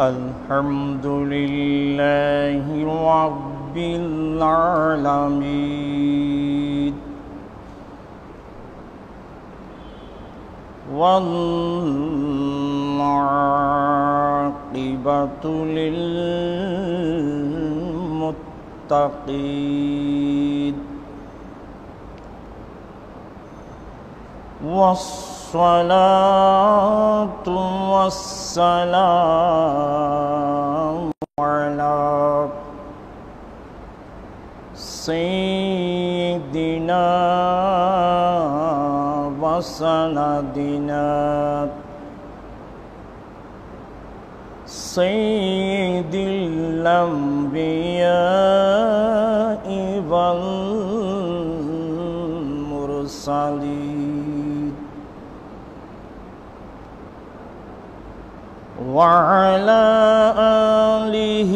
الحمد لله رب العالمين والعاقبة للمتقين والصلاة والسلام على سيدنا وسندنا سيد الأنبياء والمرسلين وعلى آله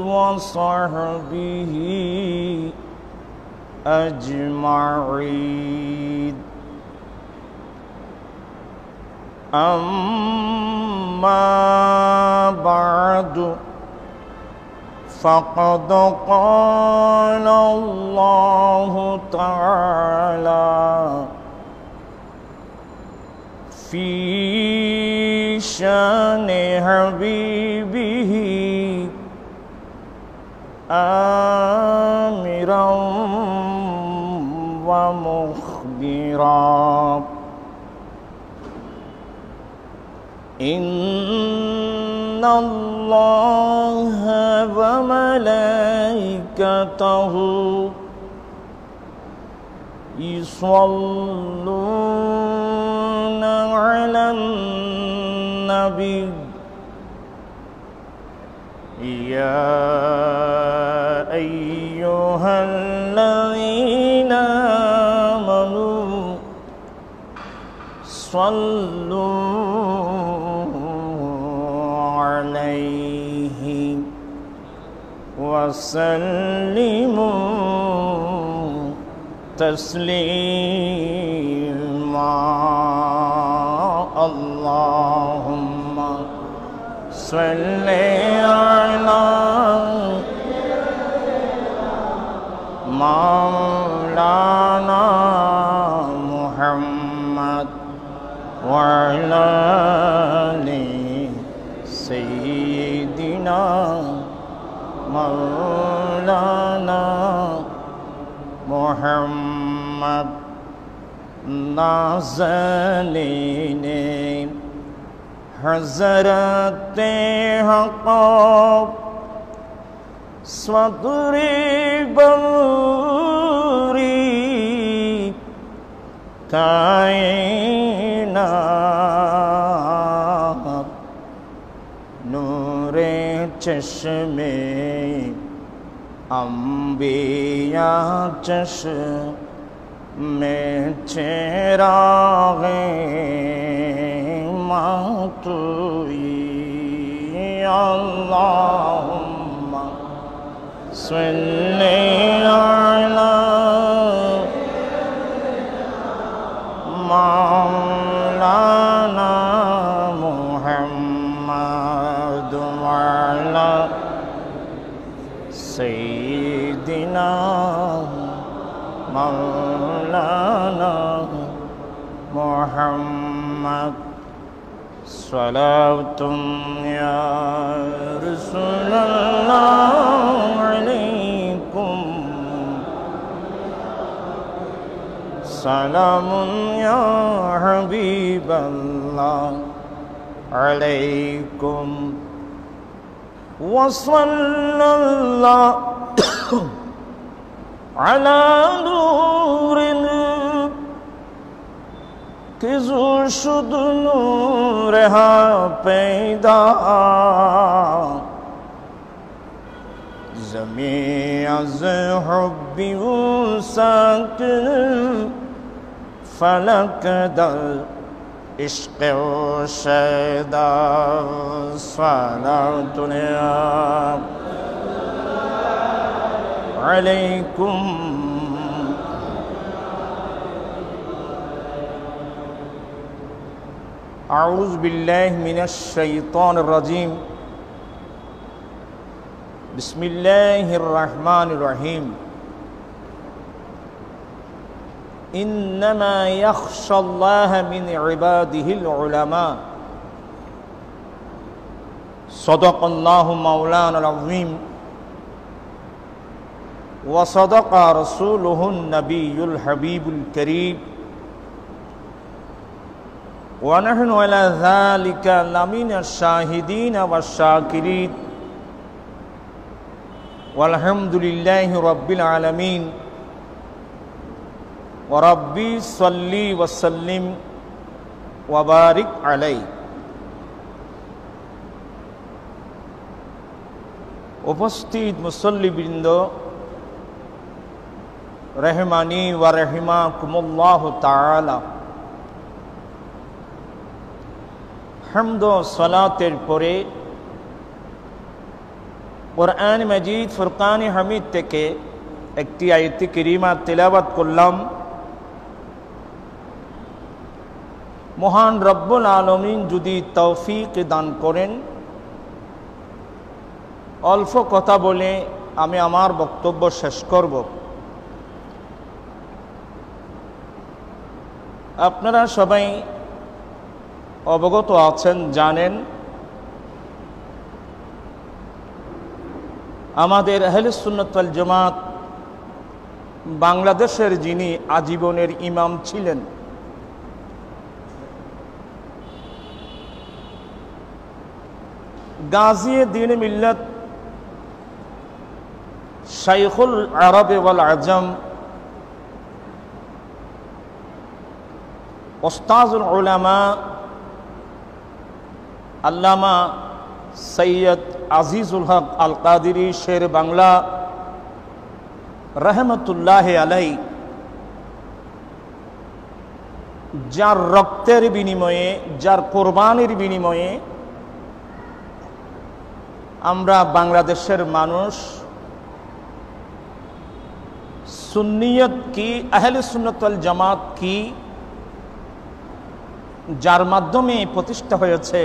وصحبه أجمعين أما بعد فقد قال الله تعالى في شان حبيبه آمرا ومخبرا إن الله وملائكته يصلون على النبي يا أيها الذين آمنوا صلوا عليه وسلموا تسليما اللهم صل على مولانا محمد وعلى آل سيدنا مولانا محمد نازنین حضرت حق صدر بوری کائنات نور چشم انبیاء چشم چراغ ماتوئی اللہم صلی علی مولانا محمد وعلی سیدنا مولانا محمد صلوات یا رسول اللہ علیکم سلام یا حبیب اللہ علیکم وصلی اللہ علی نور کہ ذو شد نور پیدا زمین از حب و سکن فلک در عشق و شیدا صلاة علیکم أعوذ بالله من الشيطان الرجيم بسم الله الرحمن الرحيم إنما يخشى الله من عباده العلماء صدق الله مولانا العظيم وصدق رسوله النبي الحبيب الكريم ونحن على ذلك لمن الشاهدين والشاكرين والحمد لله رب العالمين وربي صلي وسلم وبارك عليه উপস্থিত মুসল্লিবৃন্দ রহমানি ওয়া রাহিমাকুমুল্লাহু তাআলা, হামদ ও সালাতের পরে কুরআন মাজিদ ফুরকান হামিদ থেকে একটি আয়াত কারীমা তেলাওয়াত করলাম। মহান রব্বুল আলামিন যদি তৌফিক দান করেন, অল্প কথা বলে আমি আমার বক্তব্য শেষ করব। আপনারা সবাই অবগত আছেন, জানেন, আমাদের আহলে সুন্নাত ওয়াল জামাত বাংলাদেশের যিনি আজীবনের ইমাম ছিলেন, গাজী দ্বীন মিল্লাত শাইখুল আরব ওয়াল আজম উস্তাজুল উলামা আল্লামা সৈয়দ আজিজুল হক আল কাদিরি শের বাংলা রহমতুল্লাহ আলাই, যার রক্তের বিনিময়ে, যার কোরবানির বিনিময়ে আমরা বাংলাদেশের মানুষ সুন্নিয়ত কি, আহলে সুন্নাত ওয়াল জামাত কি, যার মাধ্যমে প্রতিষ্ঠা হয়েছে,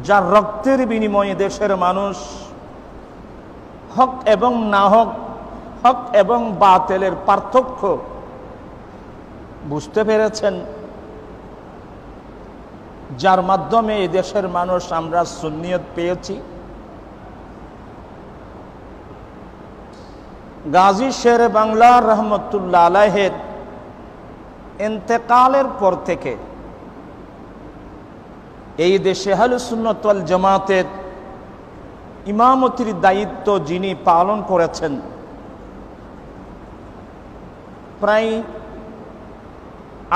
যার রক্তের বিনিময়ে দেশের মানুষ হক এবং না হক, হক এবং বাতিলের পার্থক্য বুঝতে পেরেছেন, যার মাধ্যমে এই দেশের মানুষ আমরা সুন্নিয়ত পেয়েছি। গাজী শের বাংলা রহমতুল্লাহ আলাইহের ইন্তেকালের পর থেকে এই দেশে আহলে সুন্নাত ওয়াল জামাতের ইমামতির দায়িত্ব যিনি পালন করেছেন, প্রায়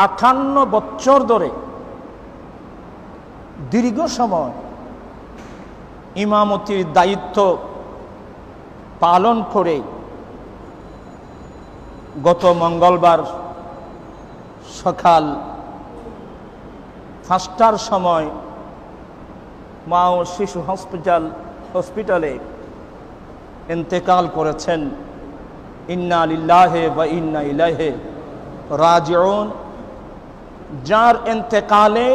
58 বছর ধরে দীর্ঘ সময় ইমামতির দায়িত্ব পালন করে গত মঙ্গলবার সকাল 5টার সময় মা ও শিশু হসপিটালে ইন্তেকাল করেছেন। ইন্না লিল্লাহি ওয়া ইন্না ইলাইহি রাজিউন। যার ইন্তেকালে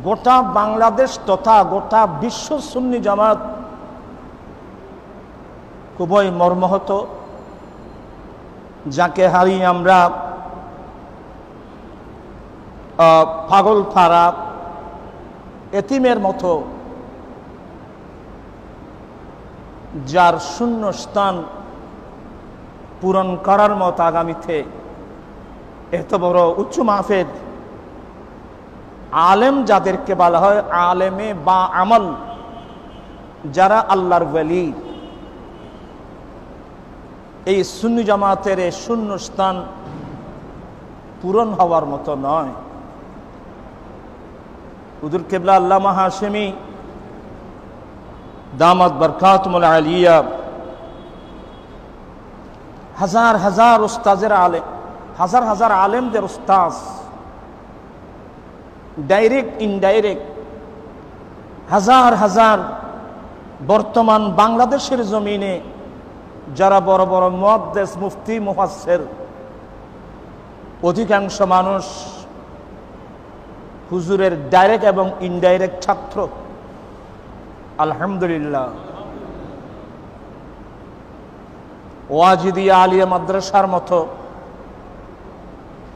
গোটা বাংলাদেশ তথা গোটা বিশ্ব সুন্নি জামাত খুবই মর্মাহত, যাকে হারিয়ে আমরা পাগল ফারা এতিমের মতো, যার শূন্য স্থান পূরণ করার মতো আগামীতে এত বড় উচ্চ মাহফিল আলেম যাদেরকে বলা হয় আলেমে বা আমল, যারা আল্লাহর ওয়ালি, এই সুন্নি জামাতের এই শূন্য স্থান পূরণ হওয়ার মতো নয়। হুজুর কিবলা আল্লামা হাশেমি দামাত বরকাতুল আলিয়া হাজার হাজার উস্তাজের আলেম, হাজার হাজার আলেমদের উস্তাজ, ডাইরেক্ট ইনডাইরেক্ট হাজার হাজার বর্তমান বাংলাদেশের জমিনে যারা বড় বড় মুহাদ্দিস, মুফতি, মুফাসসির, অধিকাংশ মানুষ হুজুরের ডাইরেক্ট এবং ইনডাইরেক্ট ছাত্র। আলহামদুলিল্লাহ। ওয়াজিদিয়া আলিয়া মাদ্রাসার মতো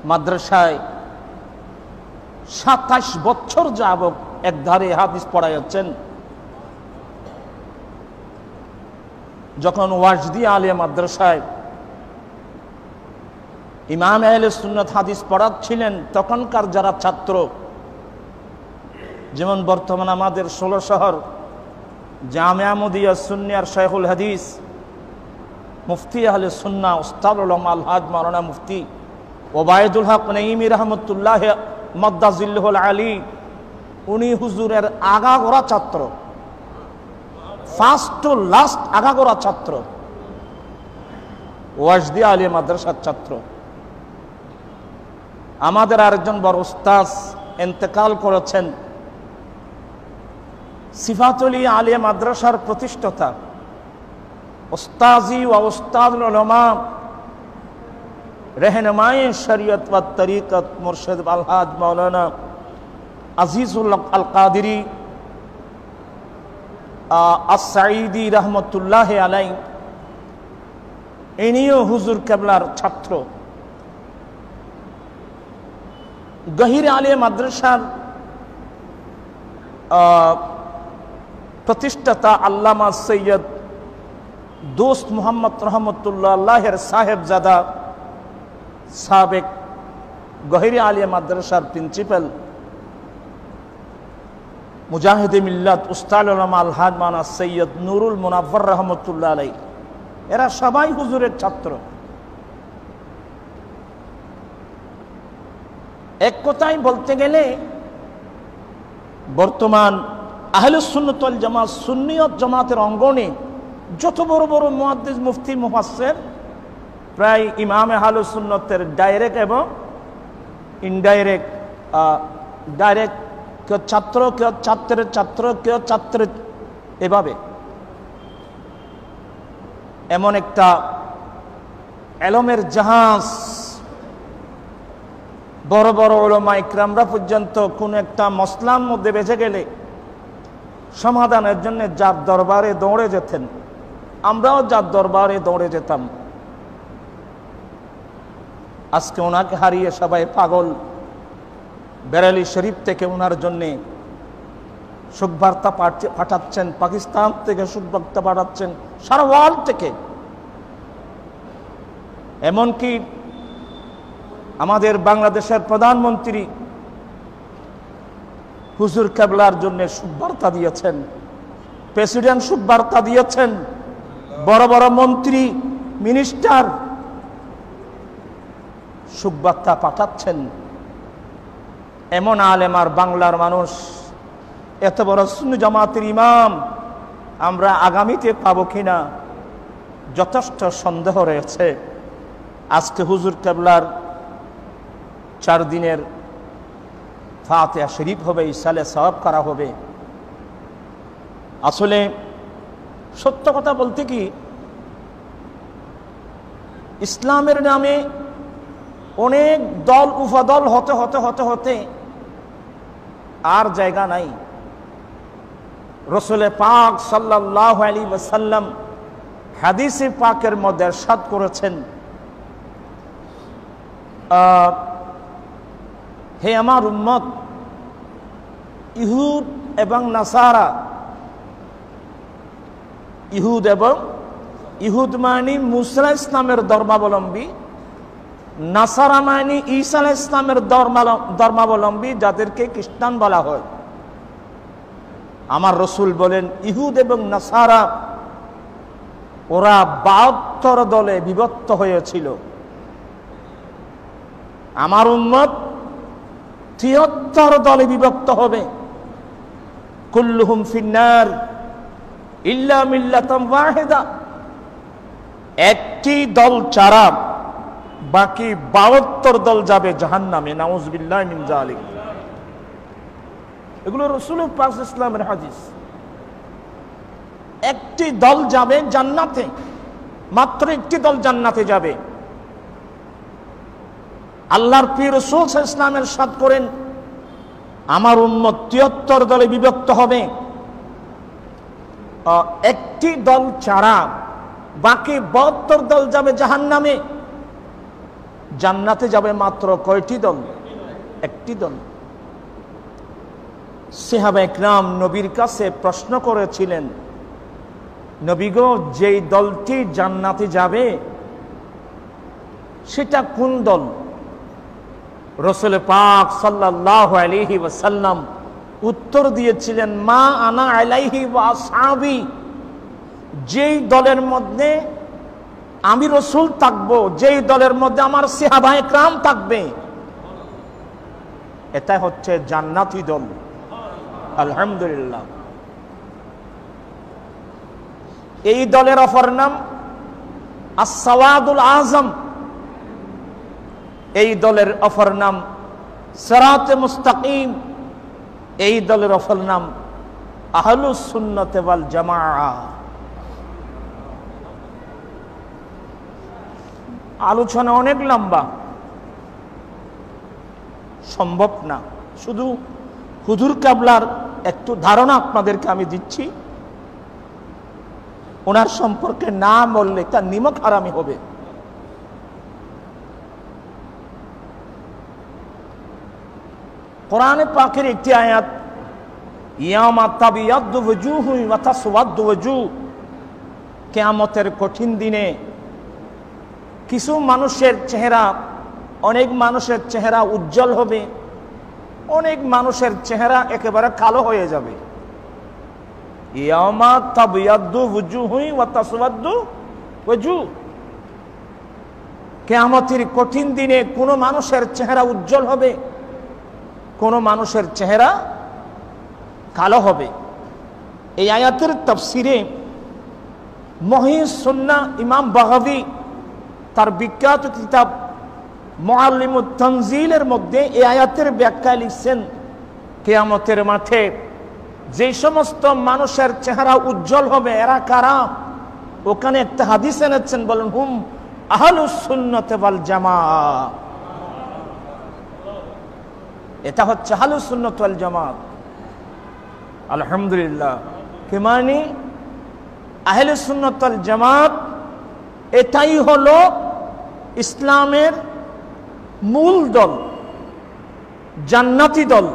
মাদ্রাসায় 27 বছর যাবত একধারে হাদিস পড়াইয়াছেন। যখন ওয়াজিদিয়া আলিয়া মাদ্রাসায় ইমাম আহলে সুন্নাত হাদিস পড়াচ্ছিলেন, তখনকার যারা ছাত্র, যেমন বর্তমান আমাদের 16 শহর জামিয়া মুদিয়া সুন্নিয়ার শাইখুল হাদিস মুফতি আহলে সুন্নাহ উস্তাদ উলামা আলহাজ মাওলানা মুফতি ওবায়দুল হক নাইমি রহমতুল্লাহ মাদ্দাজিল্লাহুল আলী, উনি হুজুরের আগাগোড়া ছাত্র, ফার্স্ট টু লাস্ট আগাগোড়া ছাত্র, ওয়াজদিয়া আলিয়া মাদ্রাসার ছাত্র। আমাদের আরেকজন বড় উস্তাদ ইন্তেকাল করেছেন, সিফাতুল আলিয়া মাদ্রাসার প্রতিষ্ঠাতা উস্তাজি ওয়া উস্তাদুল উলামা रहनुमाए शरीयत व तरीक़त मुर्शिद अलहाज मौलाना अजीजुल अल कादरी as-সাঈদী रहमतुल्लाह अलैह, इनियो हुजूर केबलार छात्र। गहिर आलिया माद्रासार प्रतिष्ठाता अल्लामा सैयद दोस्त मोहम्मद रहमतुल्लाह साहेबजादा সাবেক গহির আলিয়া মাদ্রাসার প্রিন্সিপাল মুজাহিদে মিল্লাত উস্তাদ উলামা আলহাজ মাওলানা সৈয়দ নুরুল মুনাওয়ার রহমতুল্লাহ আলাইহি, এরা সবাই হুজুরের ছাত্র। এক কথায় বলতে গেলে বর্তমান আহলুস সুন্নাত ওয়াল জামাত সুন্নিয়ত জামাতের অঙ্গনে যত বড় বড় মুহাদ্দিস মুফতি মুফাসসির প্রায় ইমাম আহলুস সুন্নাতের ডাইরেক্ট এবং ইনডাইরেক্ট, ডাইরেক্ট কেউ ছাত্র, কেউ ছাত্রের ছাত্র, কেউ ছাত্রের, এভাবে এমন একটা এলমের জাহাজ। বড় বড় উলামা ইকরামরা পর্যন্ত কোন একটা মসলার মধ্যে বেঁচে গেলে সমাধানের জন্য যার দরবারে দৌড়ে যেতেন, আমরাও যার দরবারে দৌড়ে যেতাম। আজকে ওনাকে হারিয়ে সবাই পাগল। বেরেলি শরীফ থেকে ওনার জন্যে শোকবার্তা পাঠাচ্ছেন, পাকিস্তান থেকে শোকবার্তা পাঠাচ্ছেন, সারা ওয়ার্ল্ড থেকে। এমনকি আমাদের বাংলাদেশের প্রধানমন্ত্রী হুজুর কেবলার জন্য শোকবার্তা দিয়েছেন, প্রেসিডেন্ট শোকবার্তা দিয়েছেন, বড় বড় মন্ত্রী মিনিস্টার শোকবার্তা পাঠাচ্ছেন। এমন আলেম আর বাংলার মানুষ, এত বড় সুন্নি জামাতের ইমাম আমরা আগামীতে পাবো কিনা যথেষ্ট সন্দেহ রয়েছে। আজকে হুজুর কেবলার 4 দিনের ফাতিহা শরীফ হবে, ইসালে সওয়াব করা হবে। আসলে সত্য কথা বলতে কি, ইসলামের নামে অনেক দল উপাদল হতে হতে হতে হতে আর জায়গা নাই। রাসূল পাক সাল্লাল্লাহু আলাইহি ওয়াসাল্লাম হাদিসে পাকের মধ্যে ইরশাদ করেছেন, হে আমার উম্মত, ইহুদ এবং নাসারা, ইহুদ মানে মুসা আলাইহিস ইসলামের ধর্মাবলম্বী, নাসারা মানে ঈসা আলাইহিস ইসলামের ধর্মাবলম্বী, যাদেরকে খ্রিস্টান বলা হয়। আমার রাসূল বলেন, ইহুদ এবং নাসারা ওরা 72 দলে বিভক্ত হয়েছিল। আমার উম্মত 73 দলে বিভক্ত হবে। কুল্লুহুম ফিন্নার ইল্লা মিল্লাতাম ওয়াহিদা, একটি দল ছাড়া বাকি 72 দল যাবে জাহান্নামে। নাউযুবিল্লাহি মিন যালিক। এগুলো রাসূল পাক ইসলামের হাদিস। একটি দল যাবে জান্নাতে, মাত্র একটি দল জান্নাতে যাবে। আল্লাহর প্রিয় রাসূল সাল্লাল্লাহু আলাইহি ওয়াসাল্লাম ইরশাদ করেন, আমার উম্মত ৭৩ দলে বিভক্ত হবে। একটি দল ছাড়া বাকি ৭২ দল যাবে জাহান্নামে। জান্নাতে যাবে মাত্র কয়টি দল? একটি দল। সাহাবা ইকরাম নবীর কাছে প্রশ্ন করেছিলেন, নবী গো, যেই দলটি জান্নাতে যাবে সেটা কোন দল? রাসূল পাক সাল্লাল্লাহু আলাইহি ওয়াসাল্লাম উত্তর দিয়েছিলেন, মা আনা আলাইহি ওয়া আসহাবি, যেই দলের মধ্যে আমি রাসূল থাকবো, যেই দলের মধ্যে আমার সাহাবায়ে কেরাম থাকবে, এটা হচ্ছে জান্নাতি দল। আলহামদুলিল্লাহ। এই দলের অপর নাম আস-সাওয়াদুল আযম। এই দলের অপর নাম সিরাতে মুস্তাকিম। এই দলের অপর নাম আহলুস সুন্নাত ওয়াল জামাআহ। আলোচনা অনেক লম্বা, সম্ভব না। শুধু হুজুর কাবলার একটু ধারণা আপনাদেরকে আমি দিচ্ছি। ওনার সম্পর্কে না বললে তার নিমক হারামি হবে। কোরআনে পাকের একটি আয়াত, ইয়ামা তাবিয়াদ্দু ওয়াজুহু ওয়া তাসওয়াদ্দু ওয়াজুহ, কিয়ামতের কঠিন দিনে কিছু মানুষের চেহারা, অনেক মানুষের চেহারা উজ্জ্বল হবে, অনেক মানুষের চেহারা একেবারে কালো হয়ে যাবে। ইয়ামা তাবিয়াদ্দু ওয়াজুহু ওয়া তাসওয়াদ্দু ওয়াজুহ, কিয়ামতের কঠিন দিনে কোন মানুষের চেহারা উজ্জ্বল হবে, কোন মানুষের চেহারা কালো হবে। এই আয়াতের তাফসিরে মুহিস সুন্নাহ ইমাম বাগাভী তার বিখ্যাত কিতাব মুআল্লিমুত তানজিলের মধ্যে এই আয়াতের ব্যাখ্যা লিখছেন, কিয়ামতের মাঠে যে সমস্ত মানুষের চেহারা উজ্জ্বল হবে এরা কারা? ওখানে একটা হাদিস এনেছেন, বলেন হুম আহলুস সুন্নাত ওয়াল জামাআহ। এটা হচ্ছে আহলুস সুন্নাত ওয়াল জামাত। আলহামদুলিল্লাহ। কি মানে আহলুস সুন্নাত ওয়াল জামাত? এটাই হলো ইসলামের মূল দল, জান্নাতি দল।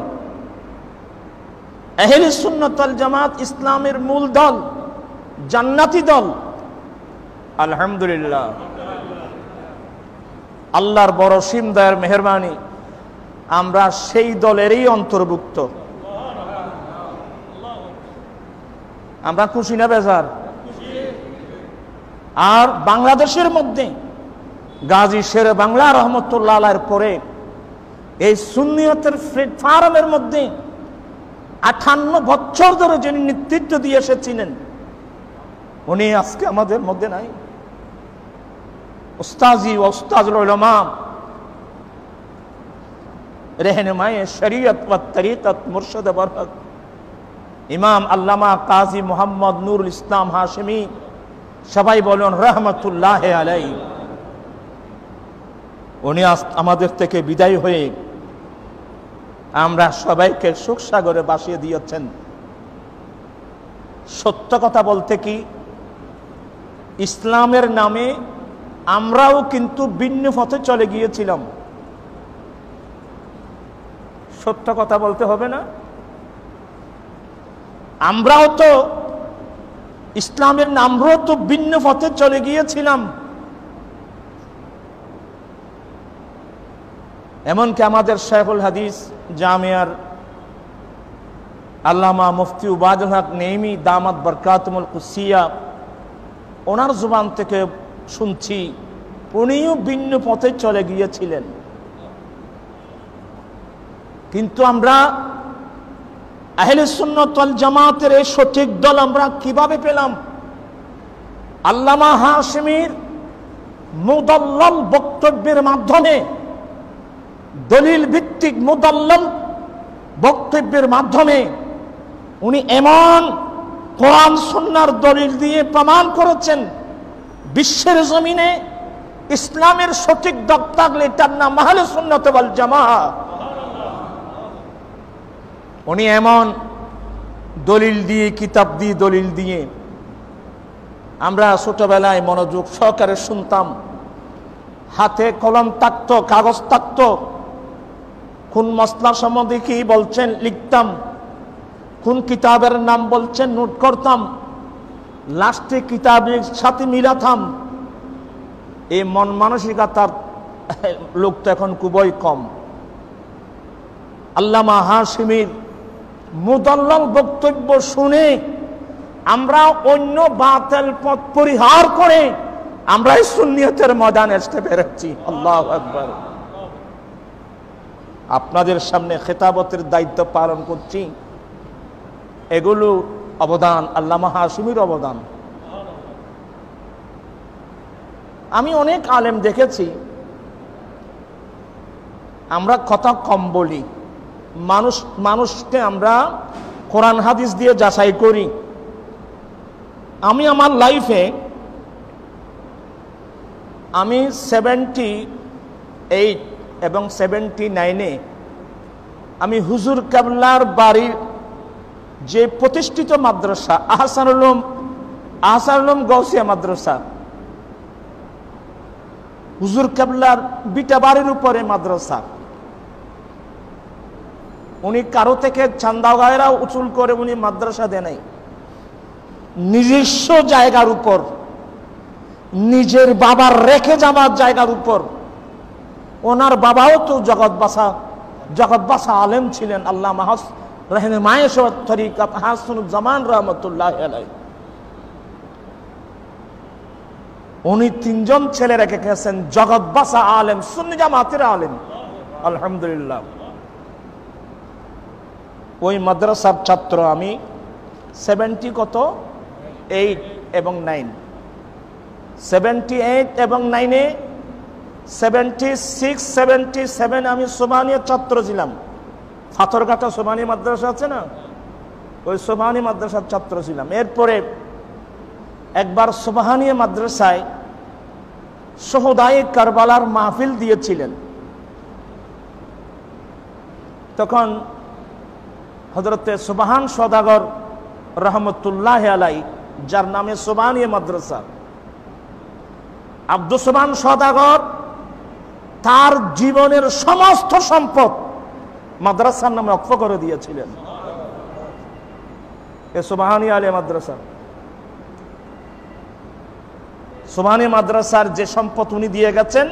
আহলুস সুন্নাত ওয়াল জামাত ইসলামের মূল দল, জান্নাতি দল। আলহামদুলিল্লাহ। আল্লাহর বড় সীম দয়ার মেহেরবানি, আমরা সেই দলেরই অন্তর্ভুক্ত। আমরা খুশি না বেজার? আর বাংলাদেশের মধ্যে গাজী শেরে বাংলা রহমতুল্লাহ আলাইহির পরে এই সুন্নিয়তের প্ল্যাটফর্মের মধ্যে 58 বছর ধরে যিনি নেতৃত্ব দিয়ে এসেছিলেন, উনি আজকে আমাদের মধ্যে নাই। উস্তাজি ও উস্তাজুল উলামা, रहनुमाए शरीयत व तरीक़त मुर्शद बरहक इमाम अल्लामा काजी मोहम्मद नूरुल इस्लाम हाशिमी, সবাই বলেন রহমতুল্লাহ আলাইহি। উনি আমাদের থেকে বিদায় হয়ে আমরা সবাইকে সুখ সাগরে ভাসিয়ে দিয়েছেন। সত্য কথা বলতে কি, ইসলামের নামে আমরাও কিন্তু ভিন্ন পথে চলে গিয়েছিলাম। সত্য কথা বলতে হবে না? আমরাও তো ইসলামের নামও তো ভিন্ন পথে চলে গিয়েছিলাম। এমনকি আমাদের শাইখুল হাদিস জামিয়ার আল্লামা মুফতি উবায়দুল হক নেইমি দামাত বরকাতুল কুদসিয়া, ওনার জবান থেকে শুনছি উনিও ভিন্ন পথে চলে গিয়েছিলেন। কিন্তু আমরা আহলে সুন্নাত ওয়াল জামাতের এই সঠিক দল আমরা কিভাবে পেলাম? আল্লামা হাশিমির মুদাল্লাল বক্তব্যের মাধ্যমে, দলিল ভিত্তিক মুদাল্লাল বক্তব্যের মাধ্যমে উনি এমন কোরআন সুন্নাহর দলিল দিয়ে প্রমাণ করেছেন, বিশ্বের জমিনে ইসলামের সঠিক দল থাকলে তার নাম আহলে সুন্নাত ওয়াল জামাআহ। উনি এমন দলিল দিয়ে, কিতাব দিয়ে, দলিল দিয়ে আমরা ছোটবেলায় মনোযোগ সহকারে শুনতাম। হাতে কলম থাকতো, কাগজ থাকতো, কোন মসলা সম্বন্ধে কি বলছেন লিখতাম, কোন কিতাবের নাম বলছেন নোট করতাম, লাস্টে কিতাবের সাথে মিলাতাম। এই মন মানসিকতার লোক তো এখন খুবই কম। আল্লামা হাশিমির মুদাল্লাল বক্তব্য শুনে আমরা অন্য বাতিল পথ পরিহার করে আমরা এই সুন্নিয়তের ময়দানে এসে বেরোচ্ছি। আল্লাহু আকবার। আপনাদের সামনে খেতাবতের দায়িত্ব পালন করছি। এগুলো অবদান আল্লামা হাশিমির অবদান। আমি অনেক আলেম দেখেছি, আমরা কথা কম বলি, মানুষকে আমরা কোরআন হাদিস দিয়ে যাচাই করি। আমি আমার লাইফে আমি 78 এবং 79-এ আমি হুজুর কেবলার বাড়ির যে প্রতিষ্ঠিত মাদ্রাসা আহসানুল উলুম গাউসিয়া মাদ্রাসা, হুজুর কেবলার বিটা বাড়ির উপরে মাদ্রাসা, উনি কারো থেকে চান্দা গায়রা উচুল করে উনি মাদ্রাসা দেন নাই। নিজস্ব জায়গার উপর, নিজের বাবার রেখে যাওয়ার জায়গার উপর। ওনার বাবাও তো জগৎবাসা আলেম ছিলেন, আল্লামা হাসানুজ্জামান রহমতুল্লাহ আলাইহি। উনি 3 জন ছেলে রেখে গেছেন, জগৎবাসা আলেম, সুন্নি জামাতের আলেম। আলহামদুলিল্লাহ। ওই মাদ্রাসার ছাত্র আমি 78 এবং 9, 78 এবং 9-এ 76, 77 আমি সোমানিয়া ছাত্র ছিলাম। ফাথরঘাটা সোমানি মাদ্রাসা আছে না, ওই সোমানি মাদ্রাসার ছাত্র ছিলাম। এরপরে একবার সোবাহানিয়া মাদ্রাসায় শহদায়ে কারবালার মাহফিল দিয়েছিলেন। তখন হযরতে সুবহান সওদাগর রহমতুল্লাহ আলাইহি, যার নামে সোবাহানিয়া মাদ্রাসা, আব্দুস সুবহান সওদাগর তার জীবনের সমস্ত সম্পদ মাদ্রাসার নামে ওয়াকফ করে দিয়েছিলেন। এ সুবহানিয়া আলিয়া মাদ্রাসা, সুবহানিয়া মাদ্রাসার যে সম্পদ উনি দিয়ে গেছেন,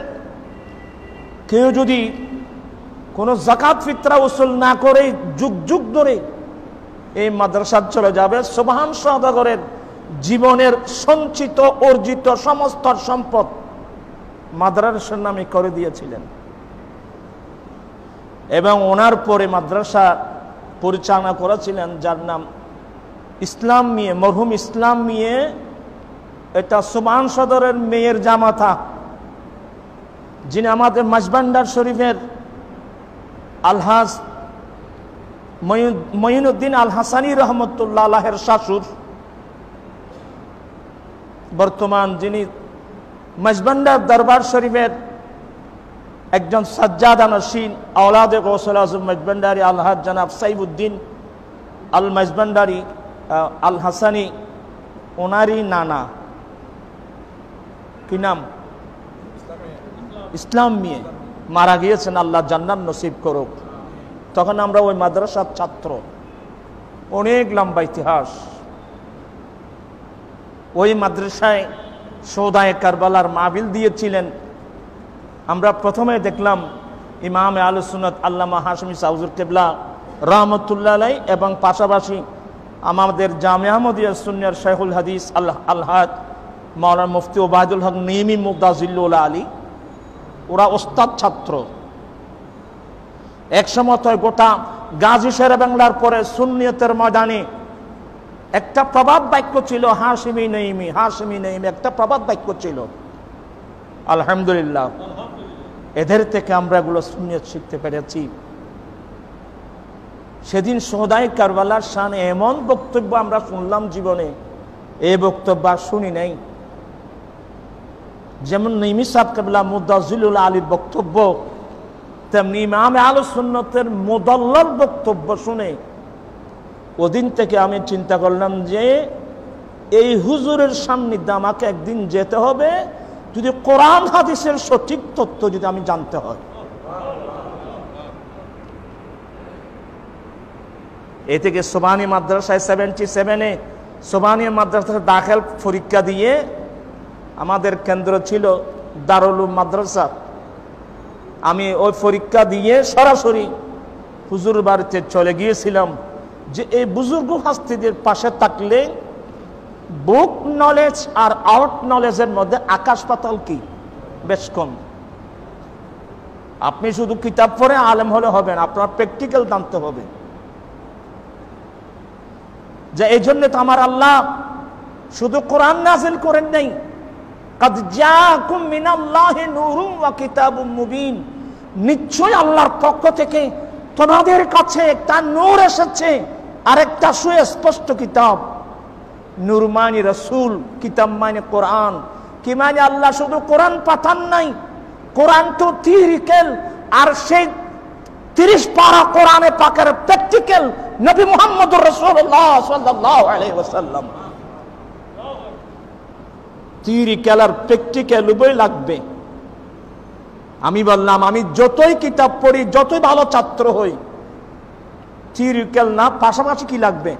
কেউ যদি কোনো যাকাত ফিতরা উসুল না করে যুগ যুগ ধরে এই মাদ্রাসা চলে যাবে। সুবহান সওদাগরের জীবনের সঞ্চিত অর্জিত সমস্ত সম্পদ মাদ্রাসার নামে করে দিয়েছিলেন। এবং ওনার পরে মাদ্রাসা পরিচালনা করেছিলেন যার নাম ইসলাম মিয়ে, মরহুম ইসলাম মিয়ে। এটা সুবহান সদরের মেয়ের জামাতা, যিনি আমাদের মাঝবান্ডার শরীফের আলহাজ মঈনুদ্দিন আল হাসানি রহমতুল্লাহ আলাইহির শাশুর, বর্তমান যিনি মাঝবান্ডার দরবার শরীফের একজন সাজ্জাদা নশীন আওলাদে গৌসুল আজম মাঝবান্ডারি আলহাজ জনাব সাইবুদ্দিন আল মাঝবান্ডারি আল হাসানি, ওনারই নানা, কি নাম, ইসলাম মিয়ে, মারা গিয়েছেন। আল্লাহ জান্নাত নসিব করুক। তখন আমরা ওই মাদ্রাসার ছাত্র, অনেক লম্বা ইতিহাস। ওই মাদ্রাসায় শহদায়ে কারবালার মাহফিল দিয়েছিলেন। আমরা প্রথমে দেখলাম ইমামে আহলুস সুন্নাত আল্লামা হাশমি হুজুর কেবলা রহমতুল্লাহ আলাইহি, এবং পাশাপাশি আমাদের জামিয়া আহমদিয়া সুন্নিয়ার শাইখুল হাদিস আলহাজ মাওলানা মুফতি ওবায়দুল হক নিমি মুদাজিল্লুল আলী, ওরা ওস্তাদ ছাত্র। একসময় তো গোটা গাজী শেরে বাংলার পরে সুন্নিয়তের ময়দানে একটা প্রবাদ বাক্য ছিল, হাশিমি নঈমি, হাশিমি নঈমি, একটা প্রবাদ বাক্য ছিল। আলহামদুলিল্লাহ, এদের থেকে আমরা এগুলো সুন্নিয়ত শিখতে পেরেছি। সেদিন শহদায়ে কারবালার শানে এমন বক্তব্য আমরা শুনলাম, জীবনে এই বক্তব্য আর শুনি নাই। যেমন নঈমি সাহেব কেবলা মুদাজিলুল আলীর বক্তব্য, তেমনি ইমামে আহলুস সুন্নাতের মুদাল্লাল বক্তব্য শুনে ওদিন থেকে আমি চিন্তা করলাম যে এই হুজুরের সান্নিধ্যে আমাকে একদিন যেতে হবে, যদি কোরআন হাদিসের সঠিক তথ্য যদি আমি জানতে হয়। এ থেকে সোবানি মাদ্রাসায় 77-এ সোবানি মাদ্রাসায় দাখিল পরীক্ষা দিয়ে, আমাদের কেন্দ্র ছিল দারুল উলুম মাদ্রাসা, আমি ওই পরীক্ষা দিয়ে সরাসরি হুজুর বাড়িতে চলে গিয়েছিলাম যে এই বুজুর্গ হাস্তিদের পাশে থাকলে বুক নলেজ আর আউট নলেজের মধ্যে আকাশ পাতাল কি, বেশ কম। আপনি শুধু কিতাব পড়ে আলেম হলে হবে না, আপনার প্র্যাকটিক্যাল জানতে হবে। যে এই জন্য তো আমার আল্লাহ শুধু কোরআন নাযিল করেন নাই, কাদ জাআকুম মিনাল্লাহি নূরুন ওয়া কিতাবুম মুবিন, নিশ্চয় আল্লাহর পক্ষ থেকে তোমাদের কাছে একটা নূর এসেছে আর একটা সুস্পষ্ট কিতাব। নূর মানে রাসূল, কিতাব মানে কোরআন। কি মানে আল্লাহ শুধু কোরআন পাঠান নাই, কোরআন তো থিওরিক্যাল, আর সেই 30 পারা কোরআনে পাকের প্র্যাকটিক্যাল নবী মুহাম্মদুর রাসূলুল্লাহ সাল্লাল্লাহু আলাইহি ওয়াসাল্লাম। থিওরিক্যাল আর প্র্যাকটিক্যাল উভয় লাগবে। আমি বললাম আমি যতই কিতাব পড়ি, যতই ভালো ছাত্র হই, থিওরিক্যাল না, পাশাপাশি কি লাগবে,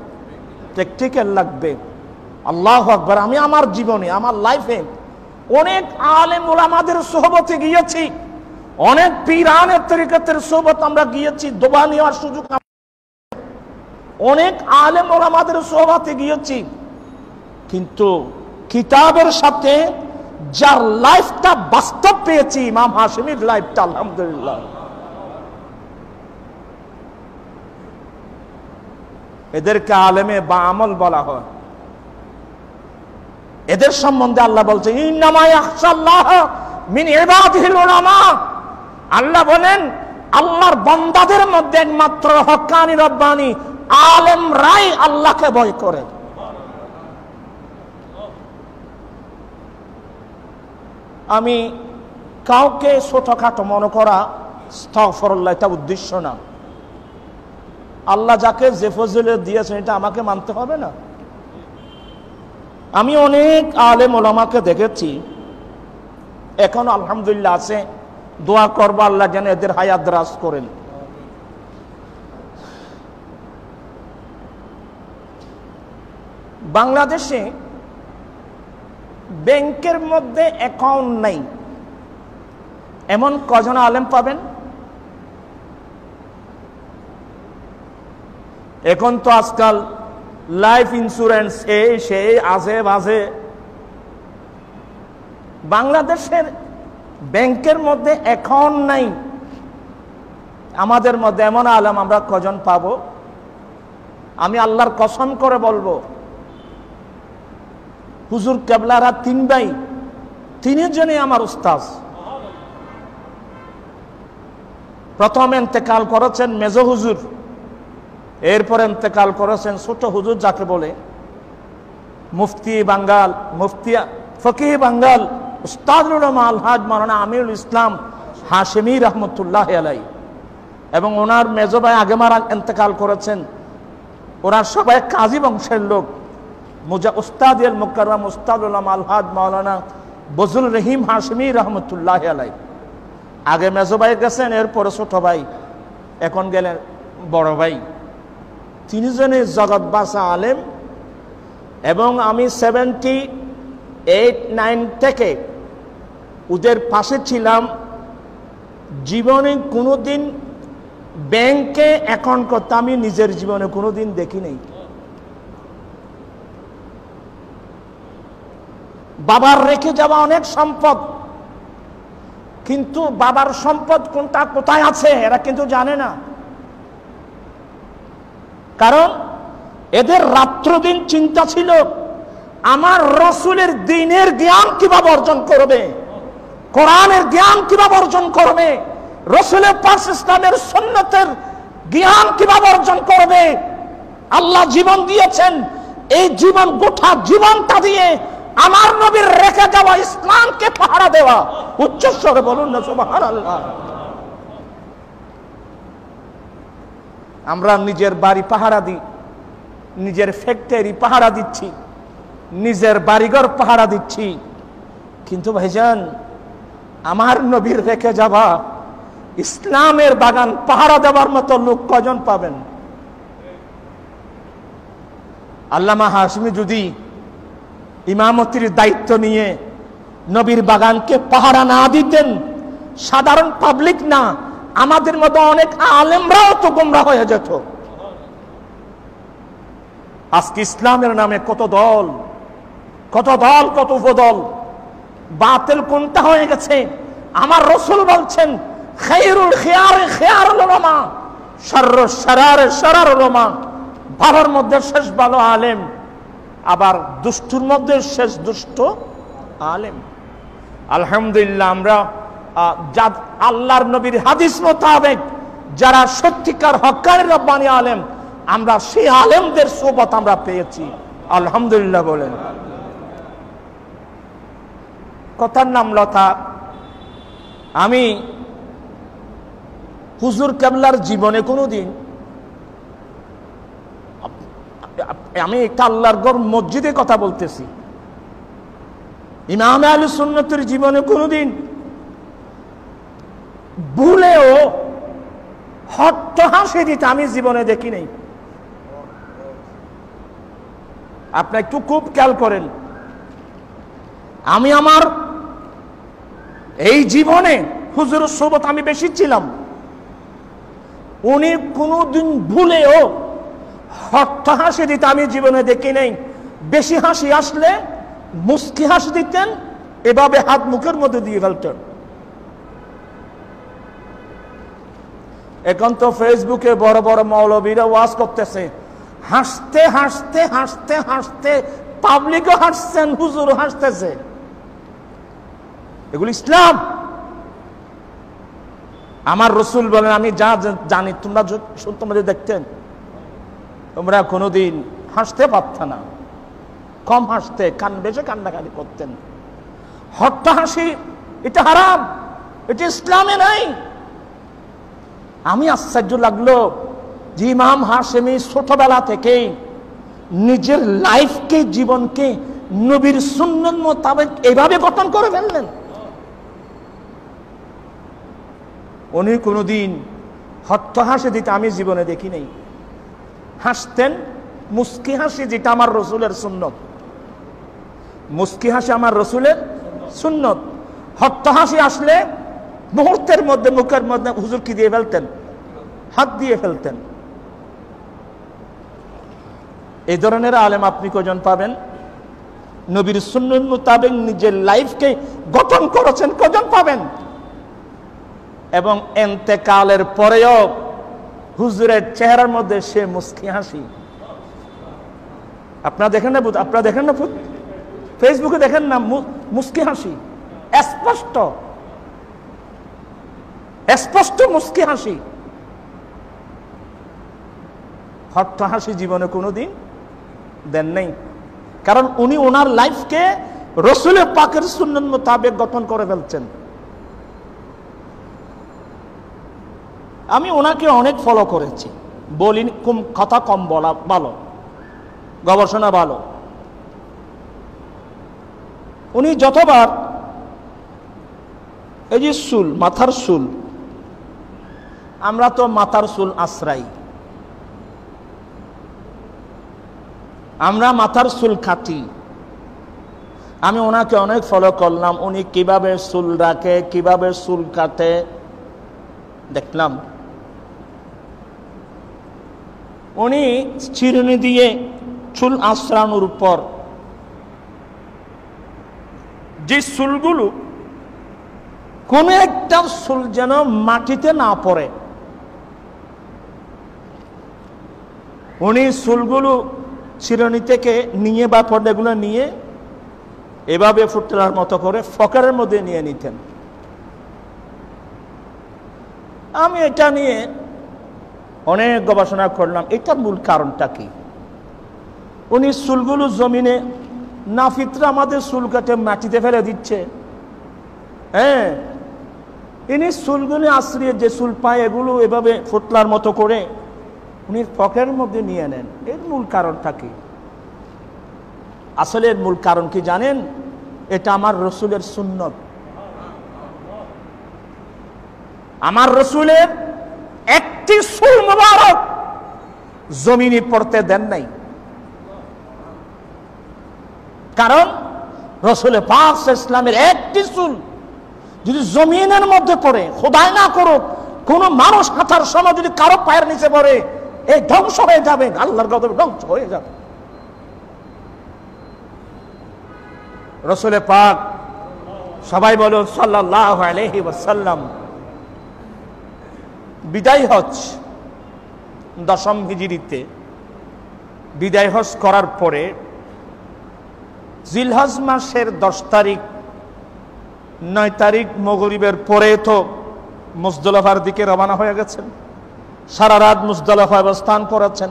প্র্যাকটিক্যাল লাগবে। আল্লাহু আকবার। আমি আমার জীবনে, আমার লাইফে অনেক আলেম ওলামাদের সোহবতে গিয়েছি, অনেক পীরানের তরিকতের সোহবত আমরা গিয়েছি, দোয়া নেওয়ার সুযোগ, অনেক আলেম ওলামাদের সোহবতে গিয়েছি, কিন্তু কিতাবের সাথে যার লাইফটা বাস্তব পেয়েছি, ইমাম হাশেমির লাইফটা, আলহামদুলিল্লাহ। এদেরকে আলেমে বা আমল বলা হয়। এদের সম্বন্ধে আল্লাহ বলছে ইন্নামা ইয়াখশাল্লাহ মিন ইবাদিহিল উলামা। আল্লাহ বলেন আল্লাহর বান্দাদের মধ্যে একমাত্র হক্কানি রব্বানি আলেমরাই আল্লাহকে ভয় করে। আমি কাউকে ছোটখাটো মনে করা, আস্তাগফিরুল্লাহ, এটা উদ্দেশ্য না। আল্লাহ যাকে যে ফজিলত দিয়েছেন এটা আমাকে মানতে হবে না। আমি অনেক আলেম ওলামাকে দেখেছি, এখন আলহামদুলিল্লাহ আছে, দোয়া করবো আল্লাহ যেন এদের হায়াত দারাজ করেন। বাংলাদেশে ব্যাংকের মধ্যে অ্যাকাউন্ট নাই এমন কজন আলেম পাবেন? এখন তো আজকাল লাইফ ইন্স্যুরেন্স এই সেই আজে বাজে। বাংলাদেশের ব্যাংকের মধ্যে অ্যাকাউন্ট নাই, আমাদের মধ্যে এমন আলেম আমরা কজন পাবো? আমি আল্লাহর কসম করে বলবো, হুজুর কেবলারা 3 ভাই, 3 জনই আমার উস্তাদ। প্রথম ইন্তেকাল করেছেন মেজো হুজুর, এরপর ইন্তেকাল করেছেন ছোট হুজুর যাকে বলে, মুফতি বাঙ্গাল, মুফতি ফকিহ বাঙ্গাল, উস্তাদুল উলামা আলহাজ মাওলানা আমিরুল ইসলাম হাশেমি রহমতুল্লাহ আলাই। এবং ওনার মেজো ভাই আগে মারা ইন্তেকাল করেছেন। ওনার সবাই কাজী বংশের লোক। উস্তাদ আল মুকাররম উস্তাদুল উলামা আলহাজ মাওলানা বজলুর রহিম হাশেমি রহমতুল্লাহ আলাই। আগে মেজো ভাই গেছেন, এরপরে ছোট ভাই, এখন গেলেন বড় ভাই। 3 জনের জগৎ বাসা আলেম। এবং আমি 78-9 থেকে ওদের পাশে ছিলাম। জীবনে কোনোদিন ব্যাংকে অ্যাকাউন্ট করতে আমি নিজের জীবনে কোনোদিন দেখি নাই। বাবার রেখে যাওয়া অনেক সম্পদ, কিন্তু বাবার সম্পদ কোনটা কোথায় আছে এরা কিন্তু জানে না। কারণ এদের রাত্রদিন চিন্তা ছিল আমার রসুলের দ্বীনের জ্ঞান কিভাবে অর্জন করবে, কোরআনের জ্ঞান কিভাবে অর্জন করবে, রসুলের পাক ইসলামের সুন্নতের জ্ঞান কিভাবে অর্জন করবে। আল্লাহ জীবন দিয়েছেন, এই জীবন গোটা জীবনটা দিয়ে আমার নবীর রেখে যাওয়া ইসলামকে পাহারা দেওয়া। উচ্চস্বরে বলুন না সুবহানাল্লাহ। আমরা নিজের বাড়ি পাহারা দিই, নিজের ফ্যাক্টরি পাহারা দিচ্ছি, নিজের বাড়িঘর পাহারা দিচ্ছি, কিন্তু ভাইজান আমার নবীর রেখে যাওয়া ইসলামের বাগান পাহারা দেওয়ার মতো লোক কজন পাবেন? আল্লামা হাশমি যদি ইমামতির দায়িত্ব নিয়ে নবীর বাগানকে পাহারা না দিতেন, সাধারণ পাবলিক না, আমাদের মতো অনেক আলেমরাও তো গোমরা হয়ে যেত। আজকে ইসলামের নামে কত দল, কত দল, কত উপদল, বাতিল কোনটা হয়ে গেছে। আমার রাসূল বলছেন খায়রুল খিয়ার খিয়ারুল উলামা, শাররুশ শারার শারারুল উলামা। ভালোর মধ্যে শেষ ভালো আলেম, আবার দুষ্টুর মধ্যে শেষ দুষ্ট আলেম। আলহামদুলিল্লাহ আমরা আল্লাহর নবীর হাদিস মোতাবেক যারা সত্যিকার হক্কানি রব্বানি আলেম, আমরা সেই আলেমদের সোহবত আমরা পেয়েছি, আলহামদুলিল্লাহ বলেন। কথার নাম লতা। আমি হুজুর কেবলার জীবনে কোনোদিন, আমি একটা আল্লাহর ঘর মসজিদে কথা বলতেছি, ইমাম আহলে সুন্নাতের জীবনে কোনোদিন ভুলেও হট্ট হাসি দিতে আমি জীবনে দেখি নাই। আপনি একটু খুব খেয়াল করেন, আমি আমার এই জীবনে হুজুরের সোহবত আমি বেশি ছিলাম, উনি কোনোদিন ভুলেও হট্ট হাসি দিতে আমি জীবনে দেখি নাই। বেশি হাসি আসলে মুস্কি হাসি দিতেন, এভাবে হাত মুখের মধ্যে দিয়ে ফেলতেন। এখন তো ফেসবুকে বড় বড় মৌলবীরা ওয়াজ করতেছে, হাসতে হাসতে হাসতে হাসতে পাবলিকও হাসছেন, হুজুরও হাসতেছে। এগুলো ইসলাম? আমার রাসূল বলেন, আমি যা জানি তোমরা যে দেখতেন, তোমরা কোনোদিন হাসতে পারত না, কম হাসতে, বেশি কান্নাকাটি করতেন। হট্ট হাসি এটা হারাম, এটা ইসলামে নাই। আমি আশ্চর্য লাগলো যে ইমাম হাশেমি ছোটবেলা থেকেই নিজের লাইফকে, জীবনকে নবীর সুন্নাত মোতাবেক এভাবে গঠন করে ফেললেন। উনি কোনোদিন হট্ট হাসি দিতে আমি জীবনে দেখি নাই। হাসতেন মুস্কি হাসি, যেটা আমার রাসূলের সুন্নত। মুস্কি হাসি আমার রাসূলের সুন্নত। হট্ট হাসি আসলে মুহূর্তের মধ্যে মুখের মধ্যে হুজুর কি দিয়ে ফেলতেন? হাত দিয়ে ফেলতেন। এই ধরনের আলেম আপনি কজন পাবেন? নবীর সুন্নাত মোতাবেক নিজের লাইফকে গঠন করেছেন, কজন পাবেন? এবং ইন্তেকালের পরেও হুজুরের চেহারার মধ্যে সে মুস্কি হাসি। আপনারা দেখেন না? আপনারা দেখেন না? ফেসবুকে দেখেন না? মুস্কি হাসি, স্পষ্ট স্পষ্ট মুস্কি হাসি। হট্ট হাসি জীবনে কোনোদিন দেন নাই, কারণ উনি ওনার লাইফকে রাসূল পাকের সুন্নাত মোতাবেক গঠন করে ফেলছেন। আমি ওনাকে অনেক ফলো করেছি, বলি কথা কম বলা ভালো, গবেষণা ভালো। উনি যতবার এই যে চুল, মাথার চুল, আমরা তো মাথার চুল আশ্রাই, আমরা মাথার চুল কাটি। আমি ওনাকে অনেক ফলো করলাম, উনি কিভাবে চুল রাখে, কিভাবে চুল কাটে দেখলাম। উনি চিরুনি দিয়ে চুল আশ্রানোর উপর যে চুলগুলো, কোন একটা চুল যেন মাটিতে না পড়ে, উনি চুলগুলো চিরুনি থেকে নিয়ে বা পর্দাগুলো নিয়ে এভাবে ফুটলার মতো করে ফকারের মধ্যে নিয়ে নিতেন। আমি এটা নিয়ে অনেক গবেষণা করলাম, এটার মূল কারণটা কি। উনি চুলগুলো জমিনে নাফিতরা আমাদের চুল কাটে মাটিতে ফেলে দিচ্ছে। হ্যাঁ, ইনি চুলগুলো আশ্রিয়ে যে চুল পায় এগুলো এভাবে ফুটলার মতো করে উনি পকেটের মধ্যে নিয়ে নেন। এর মূল কারণটা কি? আসলে এর মূল কারণ কি জানেন? এটা আমার রসুলের সুন্নত। আমার রসুলের একটি চুল মুবারক জমিনে পড়তে দেন নাই। কারণ রসুলের পাক ইসলামের একটি চুল যদি জমিনের মধ্যে পড়ে, খোদাই না করুক কোন মানুষ হাঁটার সময় যদি কারো পায়ের নিচে পড়ে, এই ধ্বংস হয়ে যাবে, আল্লাহর গজবে ধ্বংস হয়ে যাবে। রসুলের পাক, সবাই বলুন সাল্লাল্লাহু আলাইহি ওয়াসাল্লাম, বিদায় হজ 10ম হিজরিতে বিদায় হজ করার পরে জিলহজ মাসের 10 তারিখ 9 তারিখ মাগরিবের পরে তো মুজদালিফার দিকে রওনা হয়ে গেছেন। সারা রাত মুজদালিফায় অবস্থান করেছেন,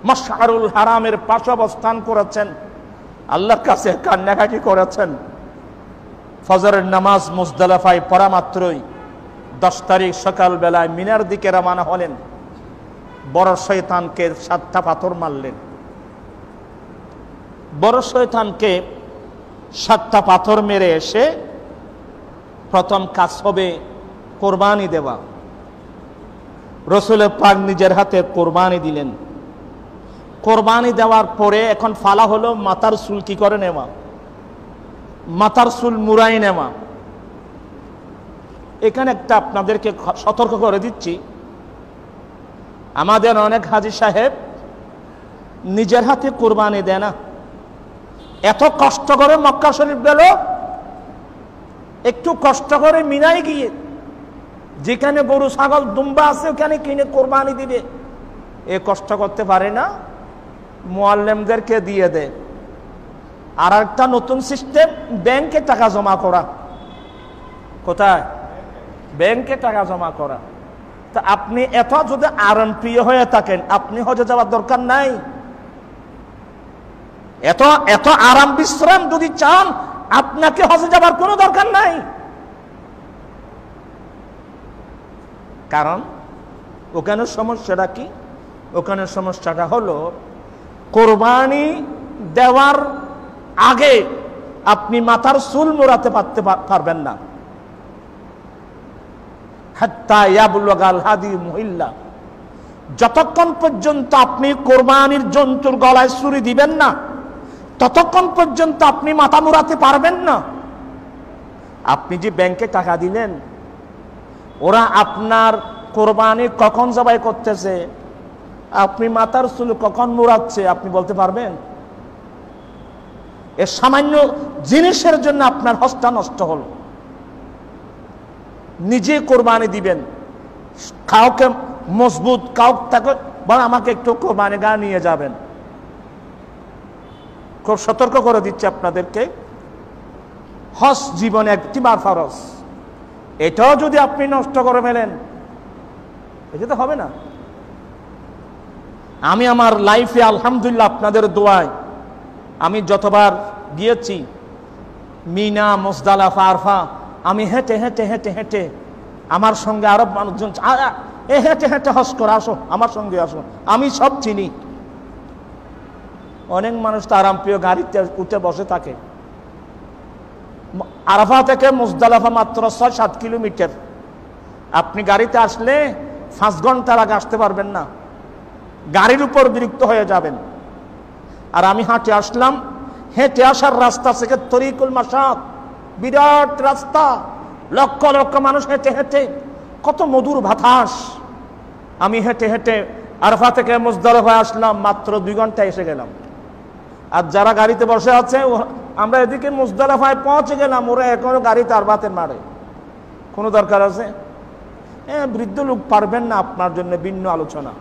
মাশআরুল হারামের পাশে অবস্থান করেছেন, আল্লাহর কাছে কান্নাকাটি করেছেন। ফজরের নামাজ মুজদালিফায় পড়া মাত্রই 10 তারিখ সকাল বেলায় মিনার দিকে রওনা হলেন। বড় শয়তানকে 7টা পাথর মারলেন। বড় শয়তানকে 7টা পাথর মেরে এসে প্রথম কাজ হবে কোরবানি দেওয়া। রসুলের পাক নিজের হাতে কোরবানি দিলেন। কোরবানি দেওয়ার পরে এখন ফালা হলো মাথার চুল কি করে নেওয়া, মাথার চুল মুড়াই নেওয়া। এখানে একটা আপনাদেরকে সতর্ক করে দিচ্ছি, আমাদের অনেক হাজী সাহেব নিজের হাতে কোরবানি দেয় না। এত কষ্ট করে মক্কা শরীফ গেল, একটু কষ্ট করে মিনায় গিয়ে যেখানে গরু ছাগল দুম্বা আছে ওখানে কিনে কোরবানি দিবে, এ কষ্ট করতে পারে না, মুআল্লিমদেরকে দিয়ে দেয়। আর একটা নতুন সিস্টেম, ব্যাংকে টাকা জমা করা। কোথায়? ব্যাংকে টাকা জমা করা। তা আপনি এত যদি আরাম প্রিয় হয়ে থাকেন, আপনি হজে যাওয়ার দরকার নাই। এত এত আরাম বিশ্রাম যদি চান, আপনাকে হজে যাবার কোনো দরকার নাই। কারণ ওখানে সমস্যাটা কি? ওখানে সমস্যাটা হলো কোরবানি দেওয়ার আগে আপনি মাথার চুল মোড়াতে পারবেন না। হাত্তা ইয়াবলুগাল হাদি মুহিল্লা, যতক্ষণ পর্যন্ত আপনি কোরবানির জন্তুর গলায় ছুরি দিবেন না, ততক্ষণ পর্যন্ত আপনি মাথা মুড়াতে পারবেন না। আপনি যে ব্যাংকে টাকা দিলেন, ওরা আপনার কোরবানি কখন জবাই করতেছে, আপনি মাথার চুল কখন মুড়াচ্ছে, আপনি বলতে পারবেন? এ সামান্য জিনিসের জন্য আপনার হজটা নষ্ট হল। নিজে কোরবানি দিবেন, কাউকে মজবুত কাউকে বলে আমাকে একটু কোরবানি গা নিয়ে যাবেন। খুব সতর্ক করে দিচ্ছে আপনাদেরকে, হজ জীবনে একটিবার ফরজ। এটাও যদি আপনি নষ্ট করে ফেলেন, এটা তো হবে না। আমি আমার লাইফে আলহামদুলিল্লাহ আপনাদের দোয়ায় আমি যতবার গিয়েছি মিনা, মুজদালিফা, আরফা, আমি হেঁটে হেঁটে হেঁটে হেঁটে, আমার সঙ্গে আরব মানুষজন হেঁটে হেঁটে হজ করে আসো, আমার সঙ্গে আসো, আমি সব চিনি। অনেক মানুষ তো আরাম প্রিয় গাড়িতে উঠে বসে থাকে। আরাফা থেকে মুজদালিফা মাত্র 6-7 কিলোমিটার। আপনি গাড়িতে আসলে 5 ঘন্টার আগে আসতে পারবেন না, গাড়ির উপর বিরক্ত হয়ে যাবেন। আর আমি হাঁটে আসলাম, হেঁটে আসার রাস্তা থেকে তরিকুল মাসাদ, বিরাট রাস্তা, লক্ষ লক্ষ মানুষ হেঁটে হেঁটে, কত মধুর বাতাস। আমি হেঁটে হেঁটে আরাফা থেকে মুজদালিফা আসলাম, মাত্র 2 ঘন্টা এসে গেলাম। আর যারা গাড়িতে বসে আছে, আমরা এদিকে মুজদালিফায় পৌঁছে গেলাম, ওরা এখনো গাড়িতে আরবাতের মারে। কোনো দরকার আছে? বৃদ্ধ লোক পারবেন না, আপনার জন্য ভিন্ন আলোচনা।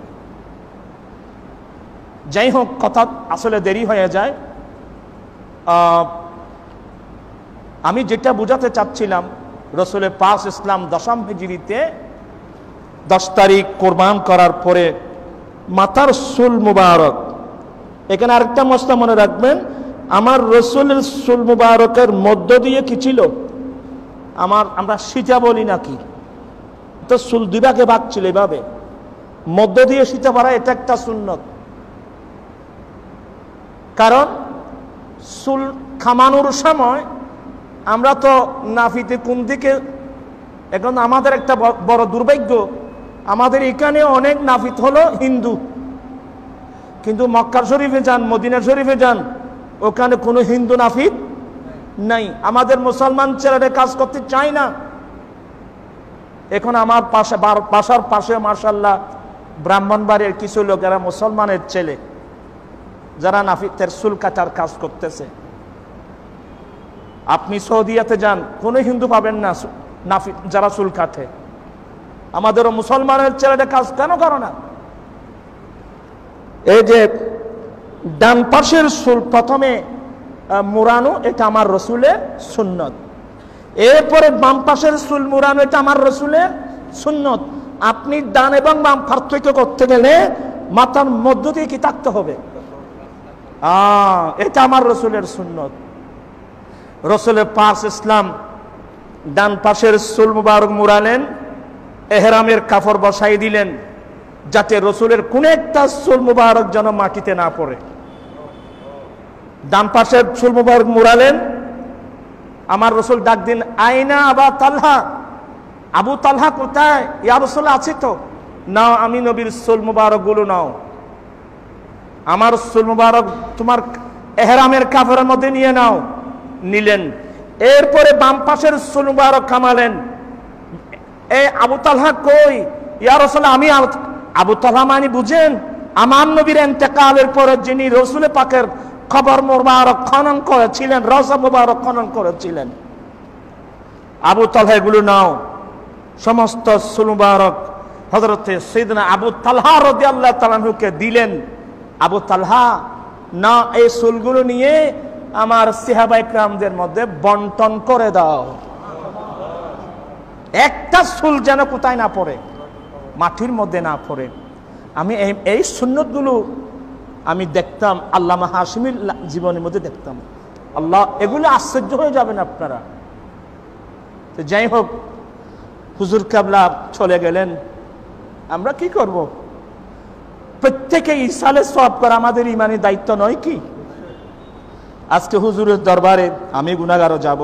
যাই হোক, কথা আসলে দেরি হয়ে যায়। আমি যেটা বোঝাতে চাচ্ছিলাম, রসুলের পাক ইসলাম 10ম হিজরিতে 10 তারিখ কোরবান করার পরে মাথার চুল মুবারক, এখানে আরেকটা মশলা মনে রাখবেন, আমার রসুলের চুল মুবারকের মধ্য দিয়ে কি ছিল? আমরা সিটা বলি নাকি, তো চুল 2 ভাগে ভাগ ছিল এভাবে। মধ্য দিয়ে শুতে পারা এটা একটা সুন্নত। কারণ চুল খামানোর সময় আমরা তো নাফিতে কোন দিকে, এখন আমাদের একটা বড় দুর্ভাগ্য, আমাদের এখানে অনেক নাফিত হলো হিন্দু, কিন্তু মক্কা শরীফে যান, মদিনা শরীফে যান, ওখানে কোনো হিন্দু নাফিত নাই। আমাদের মুসলমান ছেলেরা কাজ করতে চায় না। এখন আমার বাসার পাশে মাশাআল্লাহ ব্রাহ্মণবাড়ির কিছু লোকেরা মুসলমানের ছেলে যারা নাফিতের চুল কাটার কাজ করতেছে। আপনি সৌদিয়াতে যান, কোনো হিন্দু পাবেন না নাফিত যারা চুল কাটে। আমাদেরও মুসলমানের ছেলেটা কাজ কেন করো না? এই যে ডান পাশের চুল প্রথমে মুড়ানো, এটা আমার রসুলের সুন্নত। এরপরে বাম পাশের চুল মুড়ানো, এটা আমার রসুলের সুন্নত। আপনি ডান এবং বাম পার্থক্য করতে গেলে মাথার মধ্য দিয়ে কি থাকতে হবে? এটা আমার রসুলের সুন্নত। রসুলের পাশ ইসলাম ডান পাশের চুল মুবারক মুড়ালেন, এহরামের কাপড় বসাই দিলেন, যাতে রসুলের কোন একটা চুল মুবারক যেন মাটিতে না পড়ে। ডান পাশের চুল মুবারক মুড়ালেন, আমার রসুল ডাক দিন, আইনা আবা তালহা, আবু তালহা কোথায়? ইয়া রাসূলুল্লাহ, আছি তো। নাও, আমি নবীর চুল মুবারক গুলো নাও, আমার চুল মুবারক তোমার এহরামের কাপড়ের মধ্যে নিয়ে নাও। নিলেন। এরপরে বাম পাশের চুল মুবারক কামালেন। এই আবু তালহা কই? ইয়া রাসূলুল্লাহ, আমি। আবু তালহা মানে বুঝেন, আমার নবীর ইন্তেকালের পরে যিনি রসুল পাকের কবর মুবারক খনন করেছিলেন, রওজা মুবারক খনন করেছিলেন। আবু তালহা এগুলো নাও। সমস্ত চুল মুবারক হযরতে সাইয়েদনা আবু তালহা রাদিয়াল্লাহু তাআলা আনহুকে দিলেন। আবু তালহা, না, এই চুলগুলো নিয়ে আমার সাহাবায়ে কেরামদের মধ্যে বন্টন করে দাও। একটা চুল যেন কোথায় না পড়ে, মাটির মধ্যে না পড়ে। আমি এই সুন্নতগুলো আমি দেখতাম, আল্লামা হাশিমির জীবনের মধ্যে দেখতাম। আল্লাহ, এগুলো আশ্চর্য হয়ে যাবেন আপনারা। তো যাই হোক, হুজুর কেবলা চলে গেলেন, আমরা কি করব? প্রত্যেকে ইসালে সওয়াব করা আমাদের ইমানি দায়িত্ব নয় কি? আজকে হুজুরের দরবারে আমি গুনাহগারও যাব,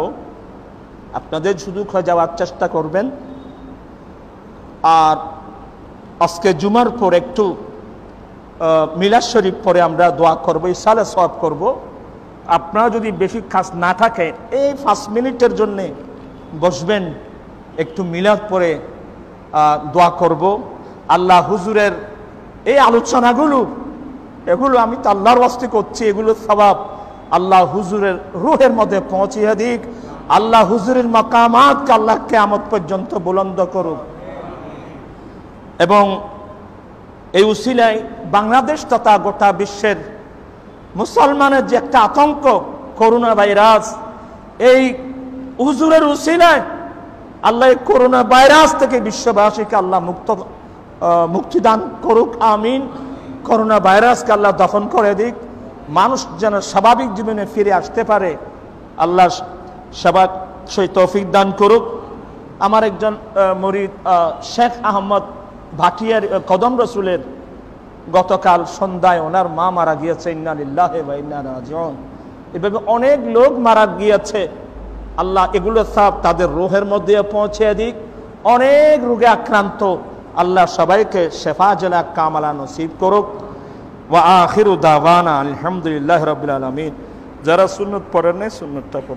আপনাদের শুধু যাওয়ার চেষ্টা করবেন। আর আজকে জুমার পর একটু মিলাদ শরীফ পরে আমরা দোয়া করব, ইসালে সওয়াব করব। আপনারা যদি বেশি কাজ না থাকে, এই 5 মিনিটের জন্যে বসবেন, একটু মিলাদ পরে দোয়া করব। আল্লাহ হুজুরের এই আলোচনাগুলো, এগুলো আমি তো আল্লাহর ওয়াস্তে করছি, এগুলো সওয়াব আল্লাহ হুজুরের রূহের মধ্যে পৌঁছিয়ে দিক। আল্লাহ হুজুরের মাকামাতকে আল্লাহ কিয়ামত পর্যন্ত বুলন্দ করুক। এবং এই উসিলায় বাংলাদেশ তথা গোটা বিশ্বের মুসলমানের যে একটা আতঙ্ক, করোনা ভাইরাস, এই হুজুরের উসিলায় আল্লাহ এই করোনা ভাইরাস থেকে বিশ্ববাসীকে আল্লাহ মুক্তিদান করুক, আমিন। করোনা ভাইরাসকে আল্লাহ দফন করে দিক, মানুষ যেন স্বাভাবিক জীবনে ফিরে আসতে পারে, আল্লাহ সেই তৌফিক দান করুক। আমার একজন মুরিদ শেখ আহমদ ভাটিয়ার কদম রসুলের গতকাল সন্ধ্যায় ওনার মা মারা গিয়েছে, ইন্না লিল্লাহি ওয়া ইন্না ইলাইহি রাজিউন। এভাবে অনেক লোক মারা গিয়েছে, আল্লাহ এগুলো সব তাদের রূহের মধ্যে পৌঁছে দিক। অনেক রোগে আক্রান্ত, আল্লাহ সবাইকে শেফা জালা কামালা নসিব করুক। ওয়া আখিরু দাওয়ানা আলহামদুলিল্লাহি রাব্বিল আলামিন। যারা সুন্নত পড়েন নাই, সুন্নতটা পড়ে